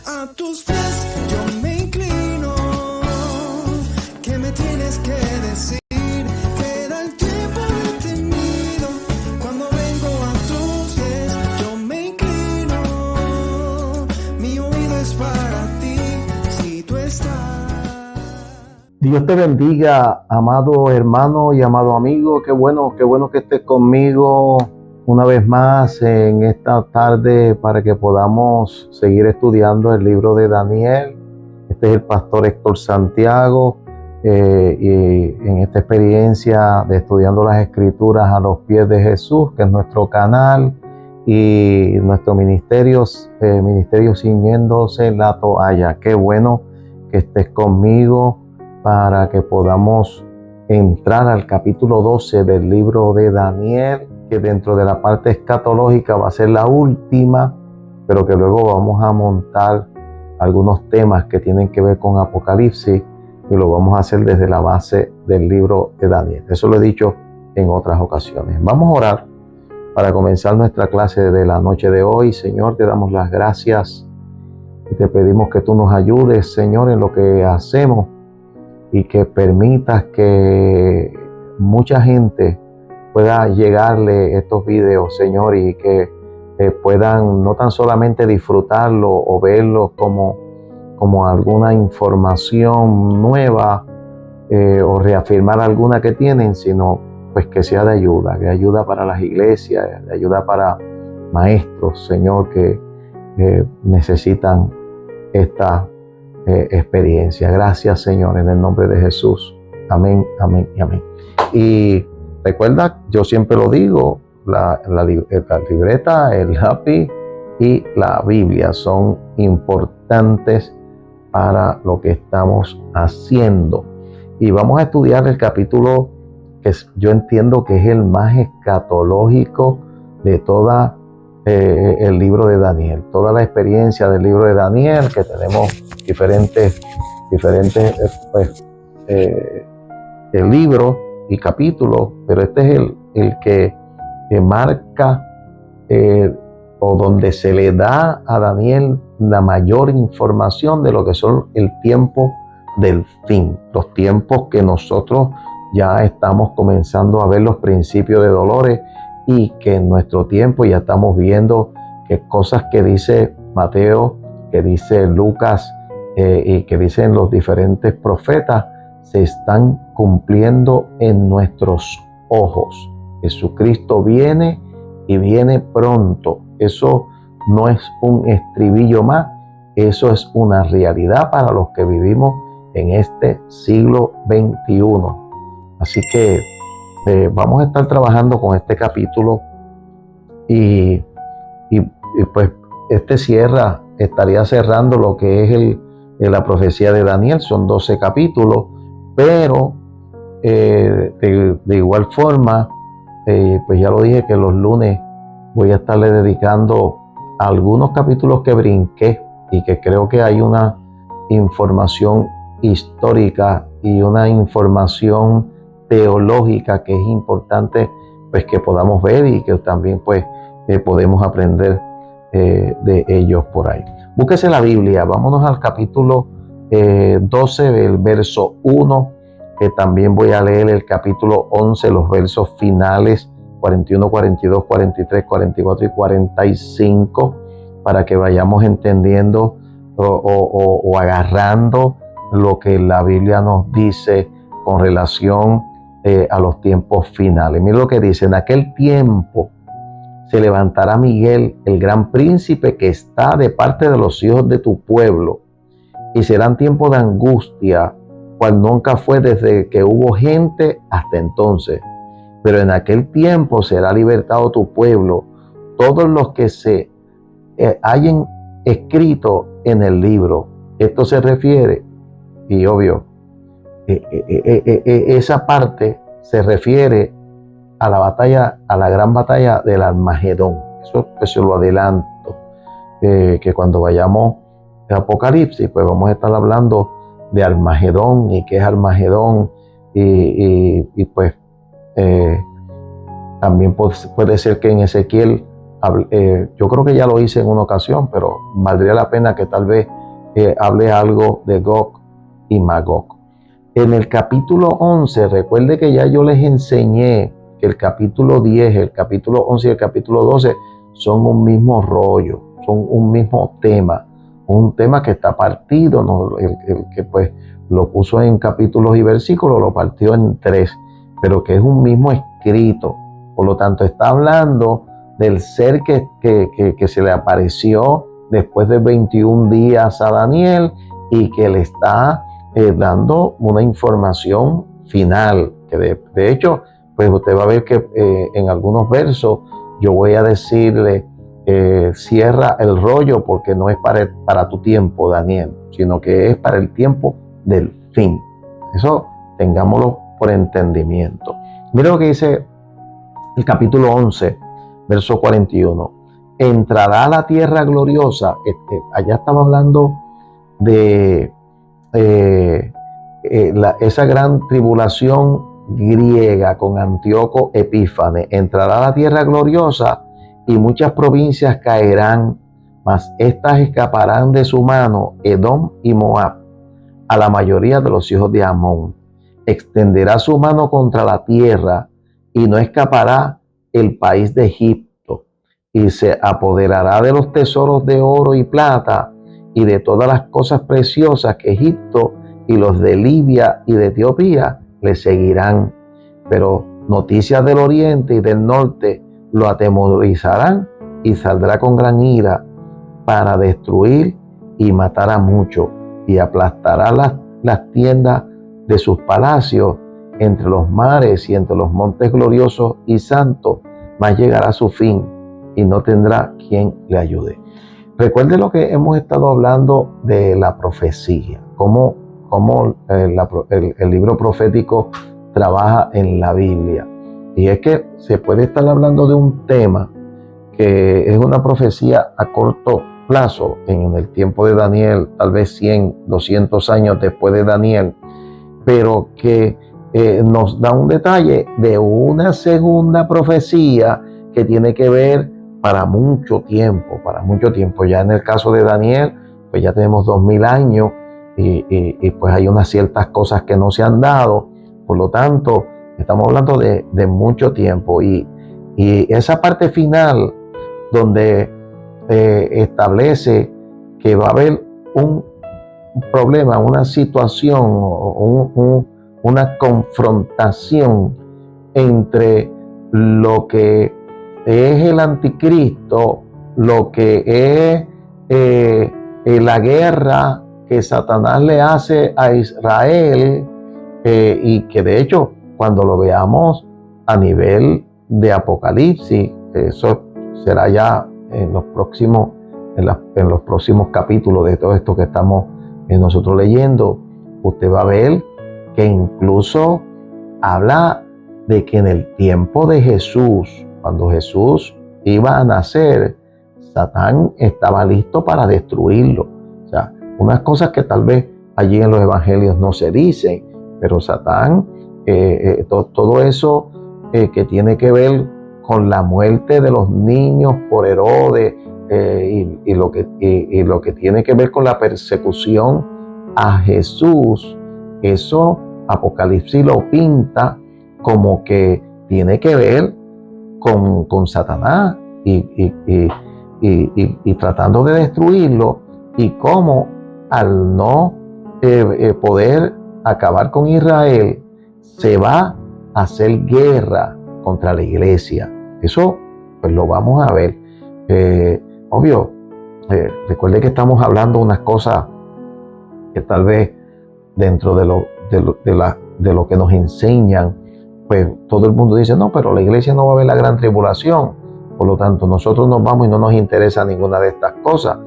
A tus pies yo me inclino. ¿Qué me tienes que decir? Queda el tiempo detenido. Cuando vengo a tus pies yo me inclino. Mi oído es para ti si tú estás. Dios te bendiga, amado hermano y amado amigo. Qué bueno que estés conmigo una vez más en esta tarde para que podamos seguir estudiando el libro de Daniel. Este es el pastor Héctor Santiago y en esta experiencia de estudiando las escrituras a los pies de Jesús, que es nuestro canal y nuestro ministerio ciñéndose la toalla. Qué bueno que estés conmigo para que podamos entrar al capítulo 12 del libro de Daniel, que dentro de la parte escatológica va a ser la última, pero que luego vamos a montar algunos temas que tienen que ver con Apocalipsis y lo vamos a hacer desde la base del libro de Daniel. Eso lo he dicho en otras ocasiones. Vamos a orar para comenzar nuestra clase de la noche de hoy. Señor, te damos las gracias y te pedimos que tú nos ayudes, Señor, en lo que hacemos y que permitas que mucha gente pueda llegarle estos videos, Señor, y que puedan no tan solamente disfrutarlo o verlo como alguna información nueva o reafirmar alguna que tienen, sino pues que sea de ayuda para las iglesias, de ayuda para maestros, Señor, que necesitan esta experiencia. Gracias, Señor, en el nombre de Jesús. Amén, amén y amén. Y recuerda, yo siempre lo digo, la libreta, el lápiz y la Biblia son importantes para lo que estamos haciendo. Y vamos a estudiar el capítulo que yo entiendo que es el más escatológico de toda el libro de Daniel, toda la experiencia del libro de Daniel, que tenemos diferentes libros y capítulos, pero este es el que marca o donde se le da a Daniel la mayor información de lo que son el tiempo del fin, los tiempos que nosotros ya estamos comenzando a ver los principios de dolores y que en nuestro tiempo ya estamos viendo que cosas que dice Mateo, que dice Lucas y que dicen los diferentes profetas se están cumpliendo en nuestros ojos. Jesucristo viene y viene pronto. Eso no es un estribillo más, eso es una realidad para los que vivimos en este siglo XXI. Así que vamos a estar trabajando con este capítulo y pues estaría cerrando lo que es la profecía de Daniel. Son 12 capítulos, pero de igual forma, pues ya lo dije que los lunes voy a estarle dedicando a algunos capítulos que brinqué y que creo que hay una información histórica y una información teológica que es importante pues que podamos ver y que también pues podemos aprender de ellos por ahí. Búsquese la Biblia, vámonos al capítulo 12 del verso 1, que también voy a leer el capítulo 11, los versos finales 41, 42, 43, 44 y 45, para que vayamos entendiendo o agarrando lo que la Biblia nos dice con relación a los tiempos finales. Mira lo que dice: en aquel tiempo se levantará Miguel, el gran príncipe que está de parte de los hijos de tu pueblo, y serán tiempos de angustia, cual nunca fue desde que hubo gente hasta entonces. Pero en aquel tiempo será libertado tu pueblo, todos los que se hayan escrito en el libro. Esto se refiere, y obvio, esa parte se refiere a la batalla, a la gran batalla del Armagedón. Eso se lo adelanto, que cuando vayamos a Apocalipsis, pues vamos a estar hablando de Armagedón y qué es Armagedón, y pues también puede ser que en Ezequiel yo creo que ya lo hice en una ocasión, pero valdría la pena que tal vez hable algo de Gog y Magog. En el capítulo 11, recuerde que ya yo les enseñé que el capítulo 10, el capítulo 11 y el capítulo 12 son un mismo rollo, son un mismo tema, un tema que está partido, ¿no? El que pues lo puso en capítulos y versículos, lo partió en 3, pero que es un mismo escrito. Por lo tanto, está hablando del ser que se le apareció después de 21 días a Daniel y que le está dando una información final, que de hecho, pues usted va a ver que en algunos versos yo voy a decirle, cierra el rollo porque no es para tu tiempo, Daniel, sino que es para el tiempo del fin. Eso tengámoslo por entendimiento. Mira lo que dice el capítulo 11, verso 41. Entrará a la tierra gloriosa. Allá estaba hablando de esa gran tribulación griega con Antíoco Epífanes. Entrará a la tierra gloriosa y muchas provincias caerán, mas éstas escaparán de su mano, Edom y Moab, a la mayoría de los hijos de Amón. Extenderá su mano contra la tierra y no escapará el país de Egipto, y se apoderará de los tesoros de oro y plata y de todas las cosas preciosas que Egipto y los de Libia y de Etiopía le seguirán. Pero noticias del oriente y del norte lo atemorizarán y saldrá con gran ira para destruir y matar a muchos, y aplastará las tiendas de sus palacios entre los mares y entre los montes gloriosos y santos, mas llegará a su fin y no tendrá quien le ayude. Recuerde lo que hemos estado hablando de la profecía, cómo el libro profético trabaja en la Biblia. Y es que se puede estar hablando de un tema que es una profecía a corto plazo, en el tiempo de Daniel, tal vez 100, 200 años después de Daniel, pero que nos da un detalle de una segunda profecía que tiene que ver para mucho tiempo. Ya en el caso de Daniel, pues ya tenemos 2000 años y pues hay unas ciertas cosas que no se han dado. Por lo tanto, estamos hablando de mucho tiempo y esa parte final donde establece que va a haber un problema, una situación, una confrontación entre lo que es el anticristo, lo que es la guerra que Satanás le hace a Israel, y que de hecho cuando lo veamos a nivel de Apocalipsis, eso será ya en los próximos capítulos de todo esto que estamos nosotros leyendo, usted va a ver que incluso habla de que en el tiempo de Jesús, cuando Jesús iba a nacer, Satán estaba listo para destruirlo. O sea, unas cosas que tal vez allí en los evangelios no se dicen, pero Satán, todo eso que tiene que ver con la muerte de los niños por Herodes, y lo que tiene que ver con la persecución a Jesús, eso Apocalipsis lo pinta como que tiene que ver con Satanás y tratando de destruirlo, y cómo al no poder acabar con Israel, se va a hacer guerra contra la iglesia. Eso pues lo vamos a ver. Obvio, recuerde que estamos hablando unas cosas que tal vez dentro de lo que nos enseñan, pues todo el mundo dice, no, pero la iglesia no va a ver la gran tribulación, por lo tanto nosotros nos vamos y no nos interesa ninguna de estas cosas.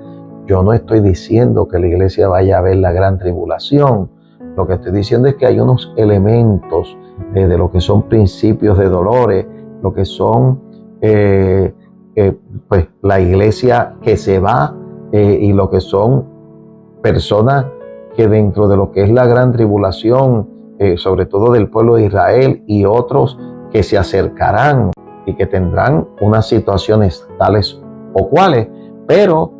Yo no estoy diciendo que la iglesia vaya a ver la gran tribulación. Lo que estoy diciendo es que hay unos elementos de lo que son principios de dolores, lo que son pues la iglesia que se va, y lo que son personas que dentro de lo que es la gran tribulación, sobre todo del pueblo de Israel y otros que se acercarán y que tendrán unas situaciones tales o cuales, pero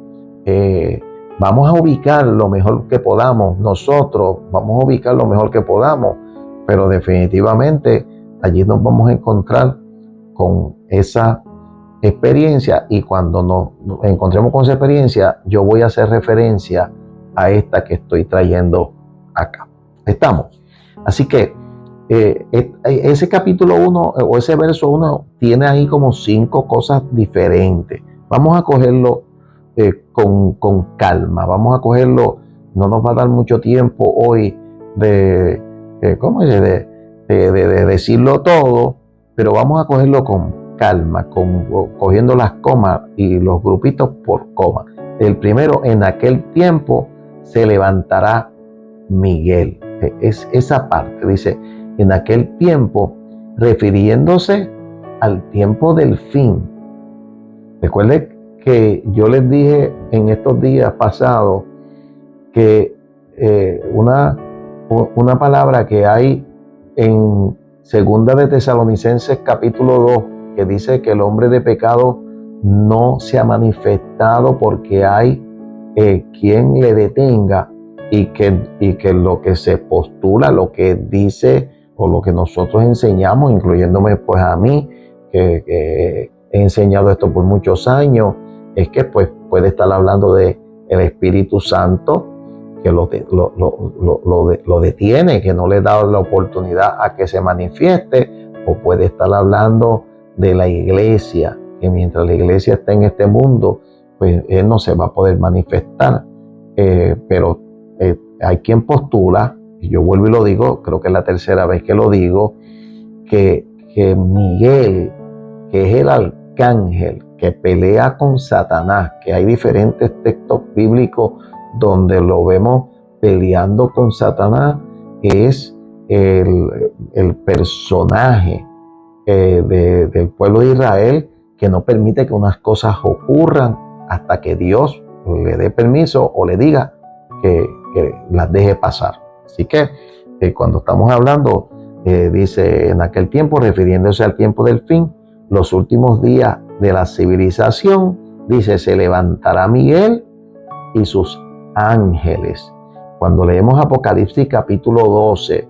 vamos a ubicar lo mejor que podamos, nosotros vamos a ubicar lo mejor que podamos, pero definitivamente allí nos vamos a encontrar con esa experiencia, y cuando nos encontremos con esa experiencia, yo voy a hacer referencia a esta que estoy trayendo acá. ¿Estamos? Así que ese capítulo 1 o ese verso 1 tiene ahí como 5 cosas diferentes. Vamos a cogerlo con calma, vamos a cogerlo, no nos va a dar mucho tiempo hoy de decirlo todo, pero vamos a cogerlo con calma, cogiendo las comas y los grupitos por coma. El primero, en aquel tiempo se levantará Miguel. Es esa parte, dice, en aquel tiempo, refiriéndose al tiempo del fin. Recuerden que yo les dije en estos días pasados que una palabra que hay en Segunda de Tesalonicenses capítulo 2, que dice que el hombre de pecado no se ha manifestado porque hay quien le detenga, y que lo que se postula, lo que dice o lo que nosotros enseñamos, incluyéndome pues a mí, que he enseñado esto por muchos años, es que pues puede estar hablando de el Espíritu Santo, que lo detiene, que no le da la oportunidad a que se manifieste, o puede estar hablando de la iglesia, que mientras la iglesia esté en este mundo, pues él no se va a poder manifestar. Pero hay quien postula, y yo vuelvo y lo digo, creo que es la tercera vez que lo digo, que Miguel, que es el arcángel que pelea con Satanás, que hay diferentes textos bíblicos donde lo vemos peleando con Satanás, es el personaje del pueblo de Israel, que no permite que unas cosas ocurran hasta que Dios le dé permiso o le diga que las deje pasar. Así que cuando estamos hablando, dice en aquel tiempo, refiriéndose al tiempo del fin, los últimos días de la civilización, dice, se levantará Miguel y sus ángeles. Cuando leemos Apocalipsis capítulo 12,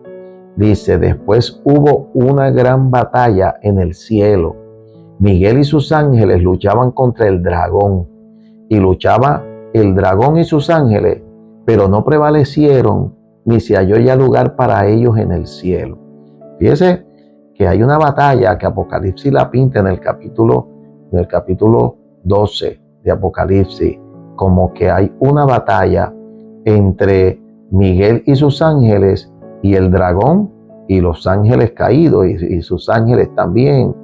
dice, después hubo una gran batalla en el cielo. Miguel y sus ángeles luchaban contra el dragón, y luchaba el dragón y sus ángeles, pero no prevalecieron, ni se halló ya lugar para ellos en el cielo. Fíjese que hay una batalla que Apocalipsis la pinta en el capítulo 12 de Apocalipsis, como que hay una batalla entre Miguel y sus ángeles y el dragón y los ángeles caídos y sus ángeles también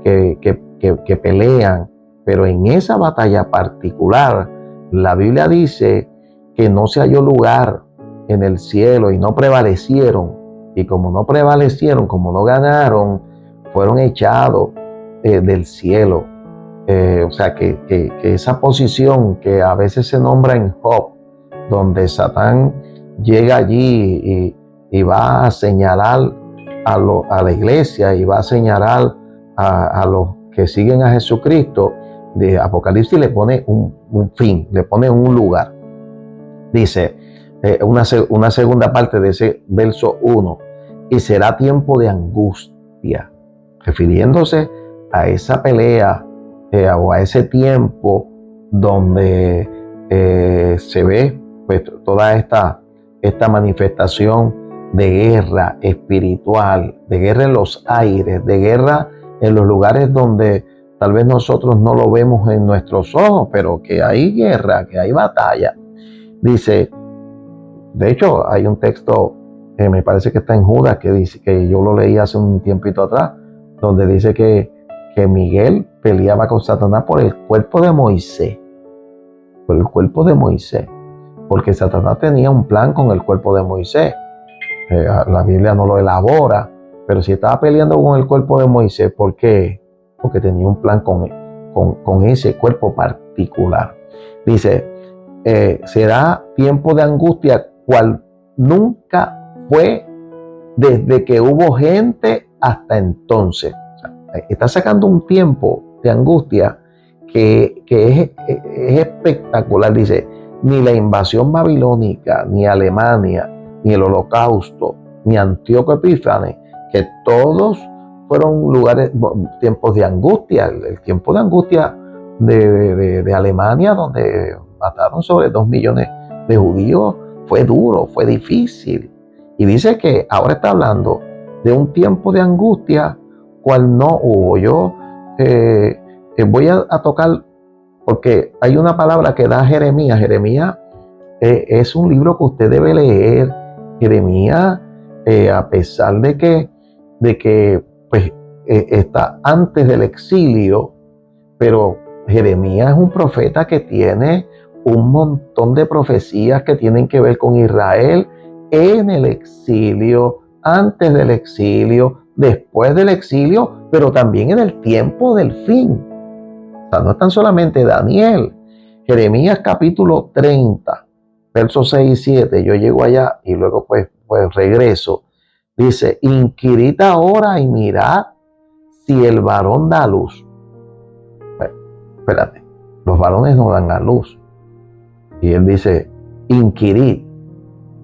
que pelean. Pero en esa batalla particular, la Biblia dice que no se halló lugar en el cielo y no prevalecieron. Y como no prevalecieron, como no ganaron, fueron echados del cielo. O sea que esa posición que a veces se nombra en Job, donde Satán llega allí y va a señalar a la iglesia y va a señalar a los que siguen a Jesucristo, de Apocalipsis le pone un fin, le pone un lugar. Dice una segunda parte de ese verso 1, y será tiempo de angustia, refiriéndose a esa pelea o a ese tiempo donde se ve pues toda esta manifestación de guerra espiritual, de guerra en los aires, de guerra en los lugares donde tal vez nosotros no lo vemos en nuestros ojos, pero que hay guerra, que hay batalla. Dice, de hecho, hay un texto que me parece que está en Judas, que dice, que yo lo leí hace un tiempito atrás, donde dice que Miguel peleaba con Satanás por el cuerpo de Moisés, por el cuerpo de Moisés, porque Satanás tenía un plan con el cuerpo de Moisés. La Biblia no lo elabora, pero si estaba peleando con el cuerpo de Moisés, ¿por qué? Porque tenía un plan con ese cuerpo particular. Dice, será tiempo de angustia cual nunca fue desde que hubo gente hasta entonces. O sea, está sacando un tiempo de angustia que es espectacular. Dice, ni la invasión babilónica, ni Alemania, ni el holocausto, ni Antíoco Epífanes, que todos fueron tiempos de angustia. El tiempo de angustia de Alemania, donde mataron sobre 2 millones de judíos, fue duro, fue difícil. Y dice que ahora está hablando de un tiempo de angustia cual no hubo. Yo voy a tocar, porque hay una palabra que da Jeremías. Jeremías es un libro que usted debe leer. Jeremías, a pesar de que pues, está antes del exilio, pero Jeremías es un profeta que tiene un montón de profecías que tienen que ver con Israel en el exilio, antes del exilio, después del exilio, pero también en el tiempo del fin. O sea, no es tan solamente Daniel. Jeremías capítulo 30, versos 6 y 7, yo llego allá y luego pues regreso. Dice, inquirid ahora y mirad si el varón da luz. Bueno, espérate, los varones no dan a luz. Y él dice, inquirid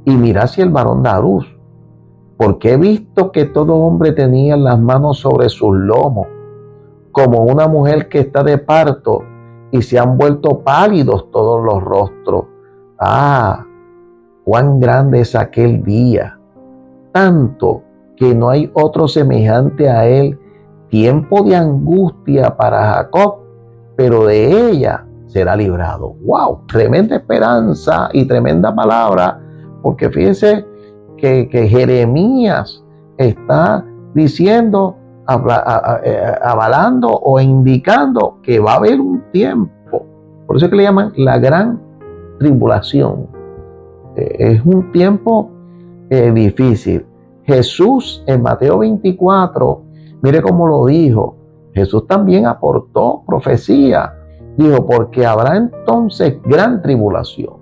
y mirad si el varón da luz. Porque he visto que todo hombre tenía las manos sobre sus lomos, como una mujer que está de parto, y se han vuelto pálidos todos los rostros. Ah, cuán grande es aquel día, tanto que no hay otro semejante a él, tiempo de angustia para Jacob, pero de ella será librado. ¡Wow! Tremenda esperanza y tremenda palabra, porque fíjese que Jeremías está diciendo, avalando o indicando que va a haber un tiempo. Por eso es que le llaman la gran tribulación. Es un tiempo difícil. Jesús en Mateo 24, mire cómo lo dijo. Jesús también aportó profecía. Dijo, porque habrá entonces gran tribulación,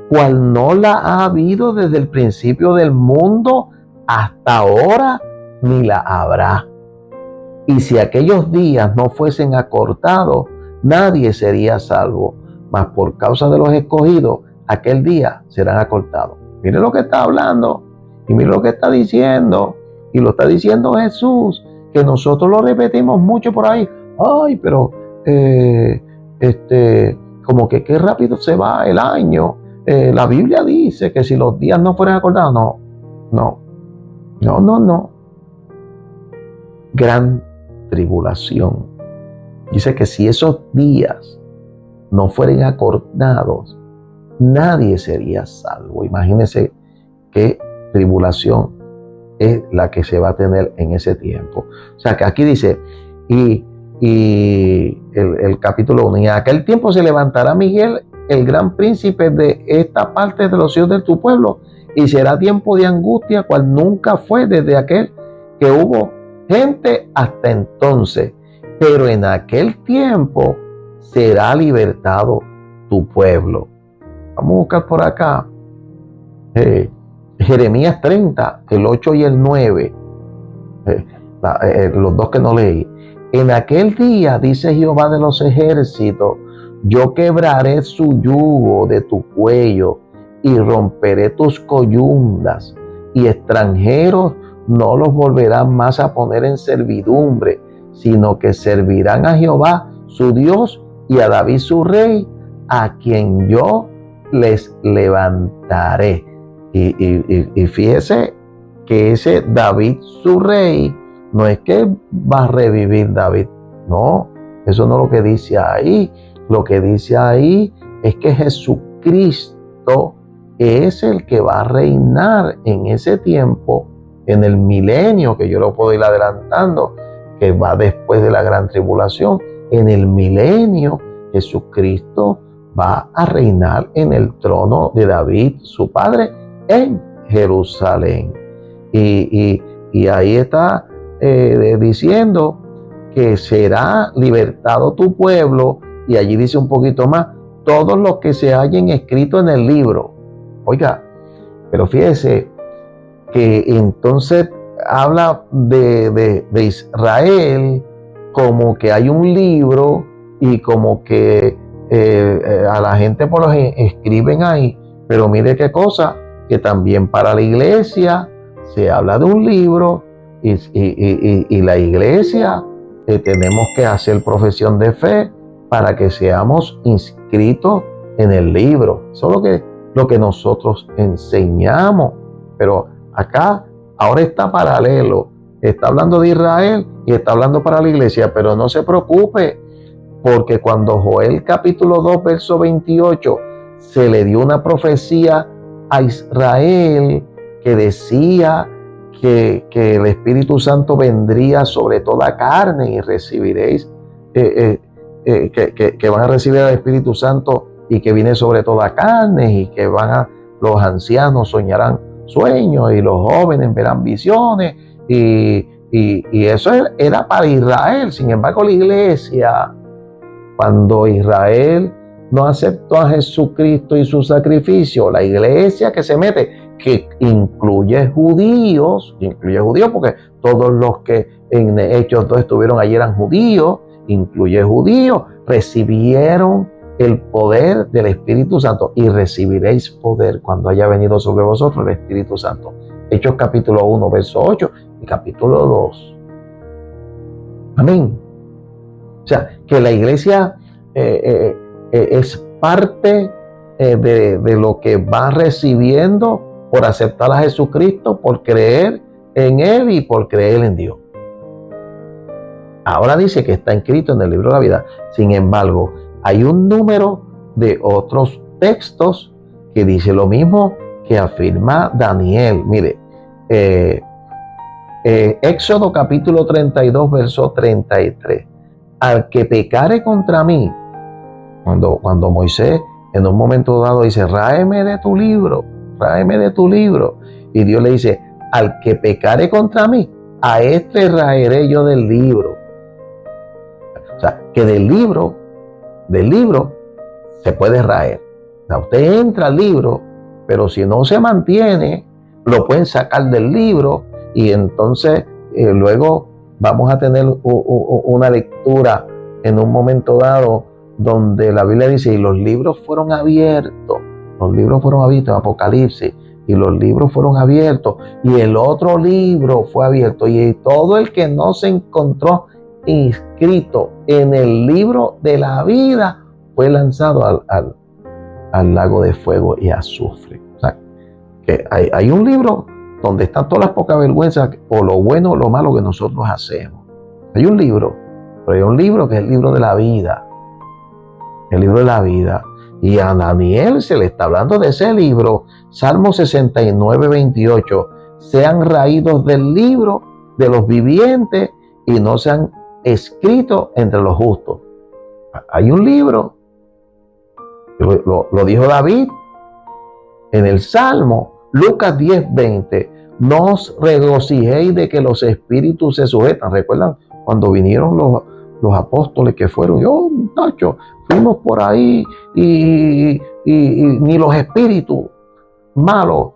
cual no la ha habido desde el principio del mundo hasta ahora, ni la habrá. Y si aquellos días no fuesen acortados, nadie sería salvo. Mas por causa de los escogidos, aquel día serán acortados. Mire lo que está hablando y mire lo que está diciendo. Y lo está diciendo Jesús, que nosotros lo repetimos mucho por ahí. Ay, pero como que qué rápido se va el año. La Biblia dice que si los días no fueran acordados, no. Gran tribulación. Dice que si esos días no fueran acordados, nadie sería salvo. Imagínense qué tribulación es la que se va a tener en ese tiempo. O sea que aquí dice, y el capítulo 1, y en aquel tiempo se levantará Miguel, el gran príncipe de esta parte de los hijos de tu pueblo, y será tiempo de angustia cual nunca fue desde aquel que hubo gente hasta entonces, pero en aquel tiempo será libertado tu pueblo. Vamos a buscar por acá Jeremías 30, el 8 y el 9, los dos que no leí. En aquel día, dice Jehová de los ejércitos, yo quebraré su yugo de tu cuello y romperé tus coyundas, y extranjeros no los volverán más a poner en servidumbre, sino que servirán a Jehová su Dios y a David su rey, a quien yo les levantaré. Y fíjese que ese David su rey no es que va a revivir David, no, eso no es lo que dice ahí. Lo que dice ahí es que Jesucristo es el que va a reinar en ese tiempo, en el milenio, que yo lo puedo ir adelantando, que va después de la gran tribulación. En el milenio, Jesucristo va a reinar en el trono de David, su padre, en Jerusalén. Y ahí está diciendo que será libertado tu pueblo, y allí dice un poquito más, todos los que se hallen escritos en el libro. Oiga, pero fíjese que entonces habla de Israel como que hay un libro y como que a la gente por los escriben ahí, pero mire qué cosa, que también para la iglesia se habla de un libro y la iglesia tenemos que hacer profesión de fe para que seamos inscritos en el libro. Eso es lo que nosotros enseñamos, pero acá ahora está paralelo, está hablando de Israel y está hablando para la iglesia, pero no se preocupe, porque cuando Joel capítulo 2 verso 28 se le dio una profecía a Israel que decía que el Espíritu Santo vendría sobre toda carne y recibiréis, que van a recibir al Espíritu Santo y que viene sobre toda carne y que los ancianos soñarán sueños y los jóvenes verán visiones y eso era para Israel. Sin embargo, la iglesia, cuando Israel no aceptó a Jesucristo y su sacrificio, la iglesia que se mete, que incluye judíos porque todos los que en Hechos 2 estuvieron allí eran judíos, incluye judíos, recibieron el poder del Espíritu Santo y recibiréis poder cuando haya venido sobre vosotros el Espíritu Santo. Hechos capítulo 1, verso 8 y capítulo 2. Amén. O sea, que la iglesia es parte de lo que va recibiendo por aceptar a Jesucristo, por creer en Él y por creer en Dios. Ahora dice que está escrito en el libro de la vida. Sin embargo, hay un número de otros textos que dice lo mismo que afirma Daniel. Mire, Éxodo capítulo 32, verso 33. Al que pecare contra mí, cuando Moisés en un momento dado dice, ráeme de tu libro, y Dios le dice, al que pecare contra mí, a este raeré yo del libro. O sea, que del libro se puede raer. O sea, usted entra al libro, pero si no se mantiene, lo pueden sacar del libro y entonces luego vamos a tener una lectura en un momento dado donde la Biblia dice, y los libros fueron abiertos, Apocalipsis, y los libros fueron abiertos, y el otro libro fue abierto, y todo el que no se encontró inscrito en el libro de la vida fue lanzado al lago de fuego y azufre. O sea, que hay un libro donde están todas las pocas vergüenzas, o lo bueno o lo malo que nosotros hacemos. Hay un libro, pero hay un libro que es el libro de la vida. El libro de la vida. Y a Daniel se le está hablando de ese libro. Salmo 69, 28. Sean raídos del libro de los vivientes y no sean escritos entre los justos. Hay un libro. Lo dijo David en el Salmo. Lucas 10, 20. No os regocijéis de que los espíritus se sujetan. ¿Recuerdan cuando vinieron los apóstoles que fueron? Yo, muchachos, fuimos por ahí y ni los espíritus malos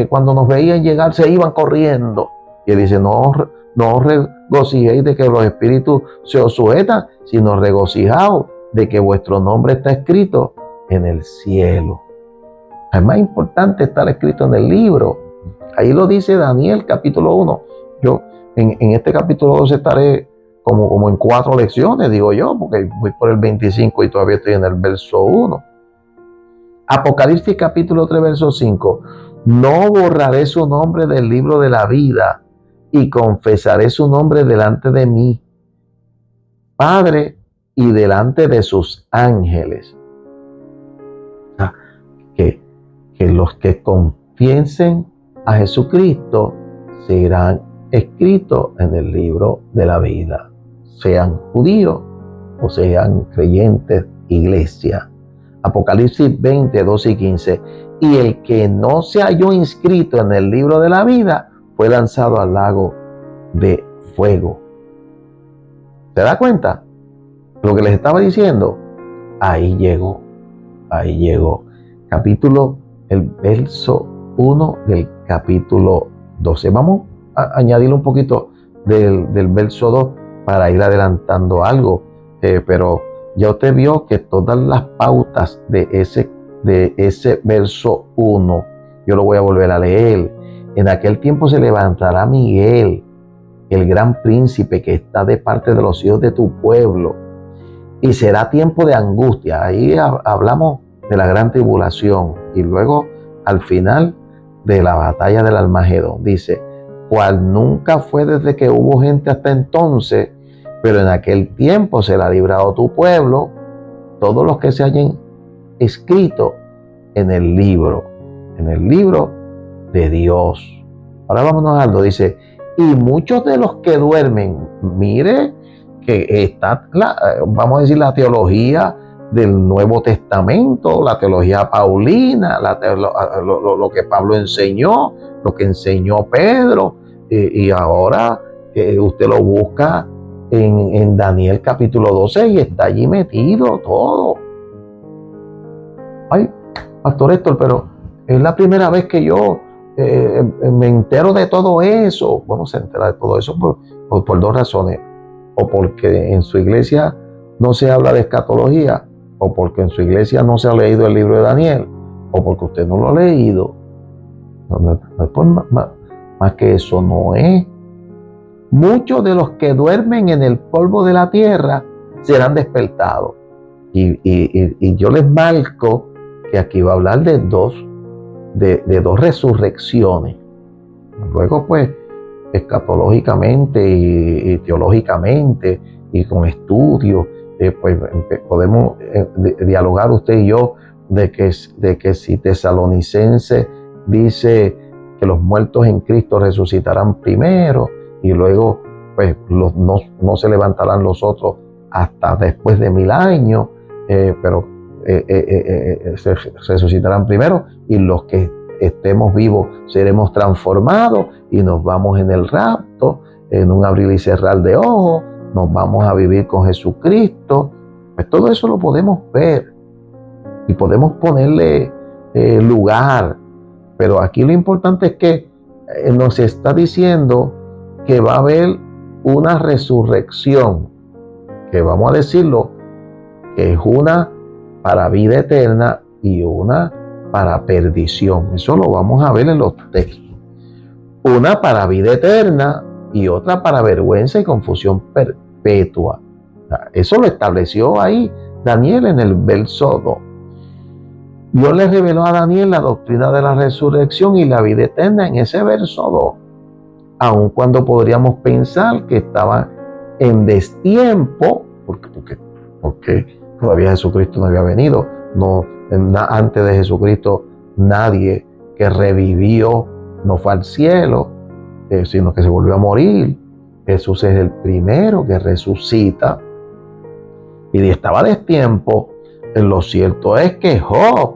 cuando nos veían llegar se iban corriendo. Y él dice, no os regocijéis de que los espíritus se os sujetan, sino regocijaos de que vuestro nombre está escrito en el cielo. Es más importante estar escrito en el libro. Ahí lo dice Daniel capítulo 1. Yo en este capítulo 2 estaré como en 4 lecciones, digo yo, porque voy por el 25 y todavía estoy en el verso 1. Apocalipsis capítulo 3, verso 5. No borraré su nombre del libro de la vida y confesaré su nombre delante de mí, Padre, y delante de sus ángeles. Que los que confiesen a Jesucristo serán escritos en el libro de la vida, sean judíos o sean creyentes, iglesia. Apocalipsis 20, 12 y 15. Y el que no se halló inscrito en el libro de la vida fue lanzado al lago de fuego. ¿Se da cuenta? Lo que les estaba diciendo, ahí llegó. El verso 1 del capítulo 12. Vamos añadir un poquito del verso 2 para ir adelantando algo, pero ya usted vio que todas las pautas de ese verso 1, yo lo voy a volver a leer. En aquel tiempo se levantará Miguel, el gran príncipe que está de parte de los hijos de tu pueblo, y será tiempo de angustia. Ahí hablamos de la gran tribulación y luego al final de la batalla del Armagedón. Dice, cual nunca fue desde que hubo gente hasta entonces, pero en aquel tiempo será librado tu pueblo, todos los que se hayan escrito en el libro de Dios. Ahora vámonos a algo, dice, y muchos de los que duermen, mire que está, vamos a decir, la teología del Nuevo Testamento, la teología paulina, lo que Pablo enseñó, lo que enseñó Pedro, y ahora usted lo busca en Daniel capítulo 12 y está allí metido todo. Ay, Pastor Héctor, pero es la primera vez que yo me entero de todo eso. Bueno, se entera de todo eso por dos razones. O porque en su iglesia no se habla de escatología, o porque en su iglesia no se ha leído el libro de Daniel, o porque usted no lo ha leído. No es más que eso, no es. Muchos de los que duermen en el polvo de la tierra serán despertados. Y yo les marco que aquí va a hablar de dos resurrecciones. Luego, pues, escatológicamente y teológicamente y con estudios, pues podemos dialogar usted y yo de que si Tesalonicense dice que los muertos en Cristo resucitarán primero y luego pues no se levantarán los otros hasta después de 1000 años, pero se resucitarán primero y los que estemos vivos seremos transformados y nos vamos en el rapto, en un abrir y cerrar de ojos, nos vamos a vivir con Jesucristo. Pues todo eso lo podemos ver y podemos ponerle lugar, pero aquí lo importante es que nos está diciendo que va a haber una resurrección, que vamos a decirlo, que es una para vida eterna y una para perdición. Eso lo vamos a ver en los textos. Una para vida eterna y otra para vergüenza y confusión perpetua. Eso lo estableció ahí Daniel en el verso 2. Dios le reveló a Daniel la doctrina de la resurrección y la vida eterna en ese verso 2. Aun cuando podríamos pensar que estaba en destiempo, porque todavía Jesucristo no había venido. Antes de Jesucristo nadie que revivió no fue al cielo, sino que se volvió a morir. Jesús es el primero que resucita y estaba a destiempo. Lo cierto es que Job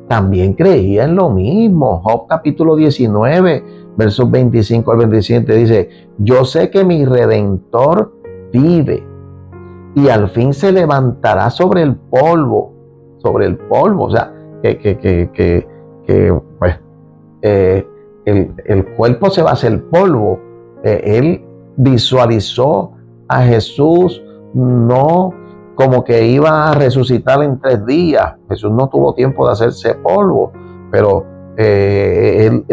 también creía en lo mismo. Job capítulo 19, versos 25 al 27 dice, yo sé que mi Redentor vive y al fin se levantará sobre el polvo, o sea, pues, el cuerpo se va a hacer polvo. Él visualizó a Jesús no como que iba a resucitar en 3 días. Jesús no tuvo tiempo de hacerse polvo, pero él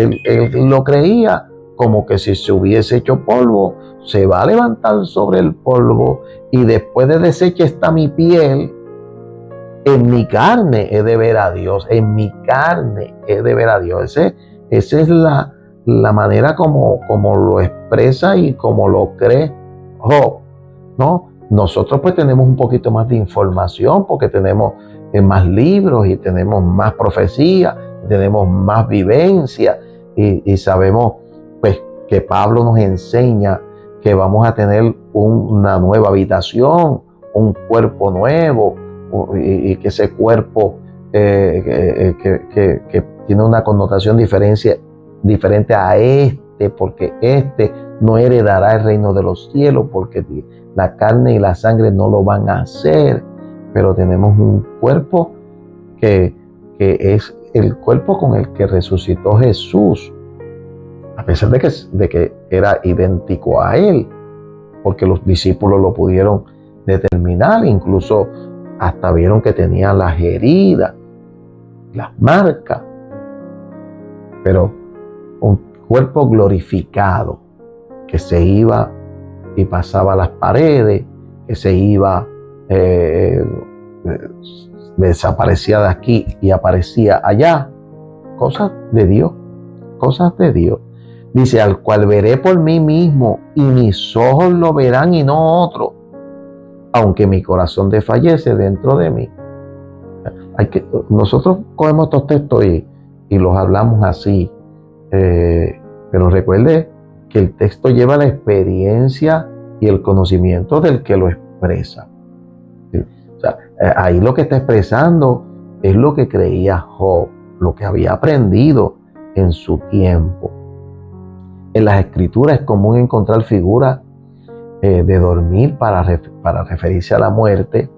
lo creía como que si se hubiese hecho polvo, se va a levantar sobre el polvo y después de deshecha está mi piel, en mi carne he de ver a Dios, en mi carne he de ver a Dios. Esa es la manera como lo expresa y como lo cree Job, ¿no? Nosotros pues tenemos un poquito más de información porque tenemos más libros y tenemos más profecía, tenemos más vivencia y sabemos pues que Pablo nos enseña que vamos a tener una nueva habitación, un cuerpo nuevo y que ese cuerpo que tiene una connotación diferente a porque no heredará el reino de los cielos, porque la carne y la sangre no lo van a hacer, pero tenemos un cuerpo que es el cuerpo con el que resucitó Jesús. a pesar de que era idéntico a él, porque los discípulos lo pudieron determinar, incluso hasta vieron que tenía las heridas, las marcas, pero un cuerpo glorificado que se iba y pasaba las paredes, que se iba, desaparecía de aquí y aparecía allá. Cosas de Dios, cosas de Dios. Dice, al cual veré por mí mismo y mis ojos lo verán y no otro, aunque mi corazón desfallece dentro de mí. Nosotros cogemos estos textos y los hablamos así, pero recuerde que el texto lleva la experiencia y el conocimiento del que lo expresa. O sea, ahí lo que está expresando es lo que creía Job, lo que había aprendido en su tiempo. En las escrituras es común encontrar figuras de dormir para referirse a la muerte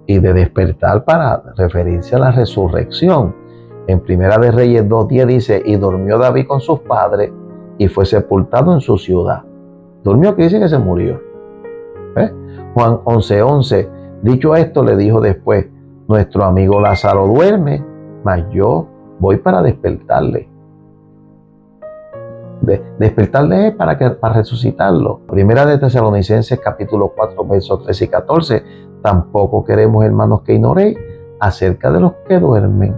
y de despertar para referirse a la resurrección. En Primera de Reyes 2:10 dice, y durmió David con sus padres y fue sepultado en su ciudad. Durmió, que dice que se murió. Juan 11:11, dicho esto, le dijo después, nuestro amigo Lázaro duerme, mas yo voy para despertarle. Despertarle es para resucitarlo. Primera de Tesalonicenses capítulo 4 versos 13 y 14. Tampoco queremos, hermanos, que ignoréis acerca de los que duermen.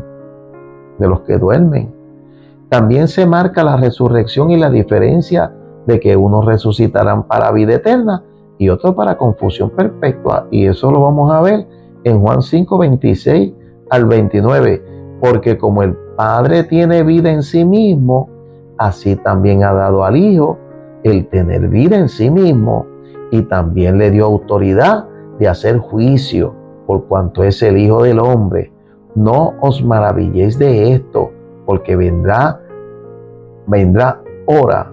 De los que duermen. También se marca la resurrección y la diferencia de que unos resucitarán para vida eterna y otros para confusión perpetua. Y eso lo vamos a ver en Juan 5, 26 al 29. Porque como el Padre tiene vida en sí mismo, así también ha dado al Hijo el tener vida en sí mismo, y también le dio autoridad de hacer juicio, por cuanto es el Hijo del Hombre. No os maravilléis de esto, porque vendrá hora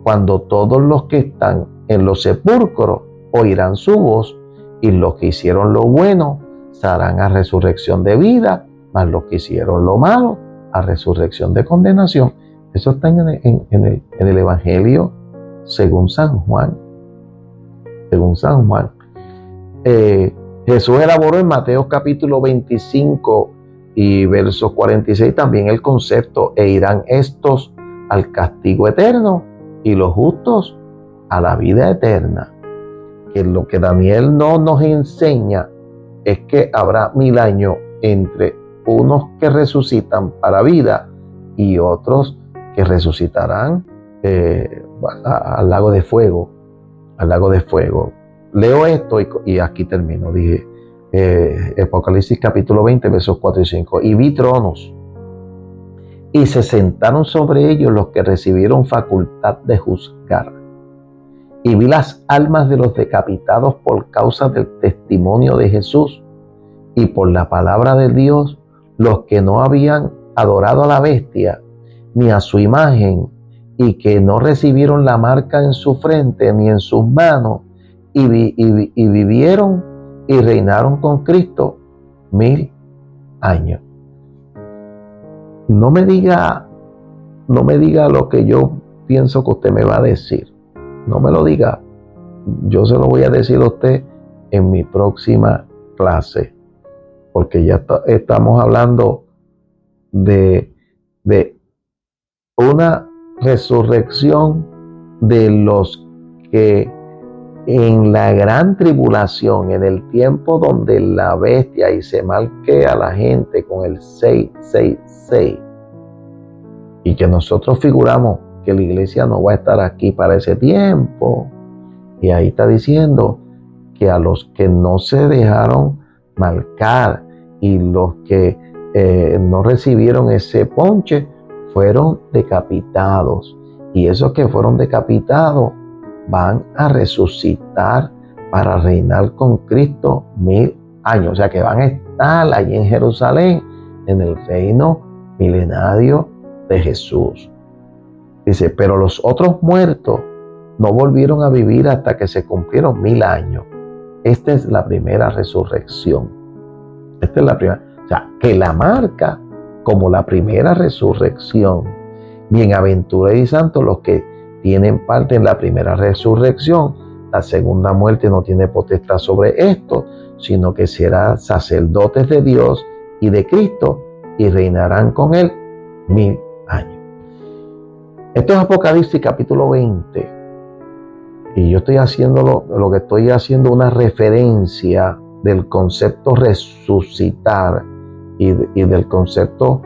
cuando todos los que están en los sepulcros oirán su voz, y los que hicieron lo bueno serán a resurrección de vida, mas los que hicieron lo malo a resurrección de condenación. Eso está en el Evangelio según San Juan. Según San Juan. Jesús elaboró en Mateo capítulo 25 y versos 46 también el concepto, e irán estos al castigo eterno y los justos a la vida eterna. Que lo que Daniel no nos enseña es que habrá 1000 años entre unos que resucitan para vida y otros que resucitarán al lago de fuego. Al lago de fuego. Leo esto y aquí termino. Dije, Apocalipsis capítulo 20, versos 4 y 5. Y vi tronos, y se sentaron sobre ellos los que recibieron facultad de juzgar. Y vi las almas de los decapitados por causa del testimonio de Jesús y por la palabra de Dios, los que no habían adorado a la bestia ni a su imagen, y que no recibieron la marca en su frente ni en sus manos, y vivieron y reinaron con Cristo 1000 años. No me diga lo que yo pienso que usted me va a decir. No me lo diga. Yo se lo voy a decir a usted en mi próxima clase, porque ya estamos hablando de una resurrección de los que en la gran tribulación, en el tiempo donde la bestia y se marque a la gente con el 666, y que nosotros figuramos que la iglesia no va a estar aquí para ese tiempo, y ahí está diciendo que a los que no se dejaron marcar y los que no recibieron ese ponche fueron decapitados, y esos que fueron decapitados van a resucitar para reinar con Cristo 1000 años. O sea que van a estar allí en Jerusalén, en el reino milenario de Jesús. Dice, pero los otros muertos no volvieron a vivir hasta que se cumplieron 1000 años. Esta es la primera resurrección. Esta es la primera. O sea, que la marca como la primera resurrección Bienaventurados y santos los que tienen parte en la primera resurrección. La segunda muerte no tiene potestad sobre esto, sino que serán sacerdotes de Dios y de Cristo y reinarán con él 1000 años. Esto es Apocalipsis capítulo 20. Y yo estoy haciendo lo que estoy haciendo una referencia del concepto resucitar y del concepto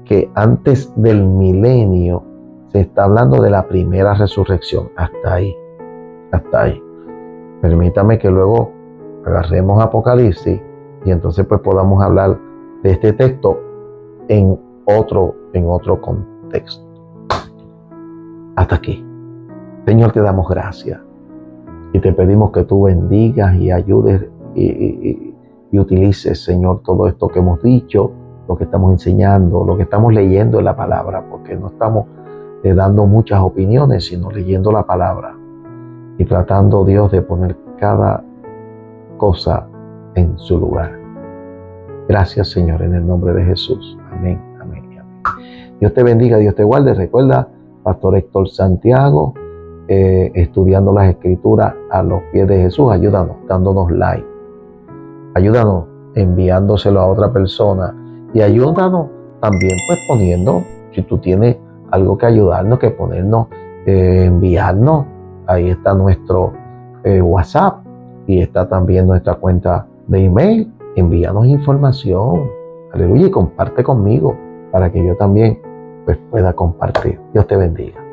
que antes del milenio se está hablando de la primera resurrección. Hasta ahí. Permítame que luego agarremos Apocalipsis y entonces pues podamos hablar de este texto en otro contexto. Hasta aquí. Señor, te damos gracias y te pedimos que tú bendigas y ayudes y utilices, Señor, todo esto que hemos dicho, lo que estamos enseñando, lo que estamos leyendo en la palabra, porque no estamos dando muchas opiniones, sino leyendo la palabra y tratando, Dios, de poner cada cosa en su lugar. Gracias, Señor, en el nombre de Jesús. Amén, amén, amén. Dios te bendiga, Dios te guarde. Recuerda, Pastor Héctor Santiago, estudiando las Escrituras a los pies de Jesús. Ayúdanos dándonos like. Ayúdanos enviándoselo a otra persona. Y ayúdanos también pues poniendo, si tú tienes algo que ayudarnos, que ponernos, enviarnos. Ahí está nuestro WhatsApp y está también nuestra cuenta de email. Envíanos información. Aleluya, y comparte conmigo para que yo también pues pueda compartir. Dios te bendiga.